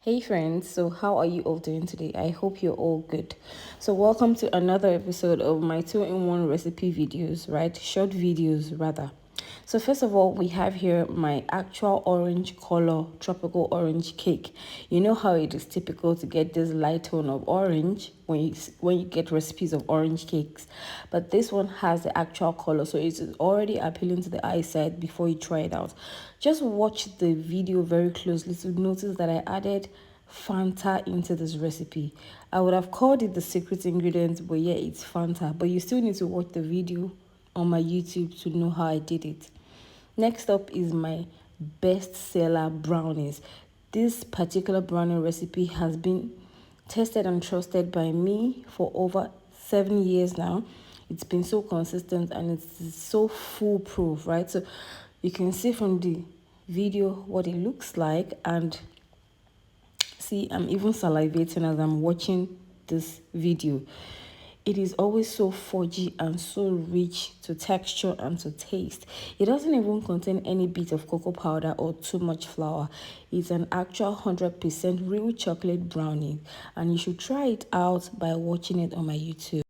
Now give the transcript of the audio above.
Hey friends, so how are you all doing today? I hope you're all good. So welcome to another episode of my 2-in-1 recipe videos, right? Short videos rather. So first of all, we have here my actual orange color tropical orange cake. You know how it is typical to get this light tone of orange when you get recipes of orange cakes, but this one has the actual color, so it's already appealing to the eyesight before you try it out. Just watch the video very closely to notice that I added Fanta into this recipe. I would have called it the secret ingredient, but yeah, it's Fanta, but you still need to watch the video on my YouTube to know how I did it. Next up is my bestseller brownies. This particular brownie recipe has been tested and trusted by me for over 7 years now. It's been so consistent and it's so foolproof, right? So you can see from the video what it looks like, and see, I'm even salivating as I'm watching this video. It is always so fudgy and so rich to texture and to taste. It doesn't even contain any bit of cocoa powder or too much flour. It's an actual 100% real chocolate brownie, and you should try it out by watching it on my YouTube.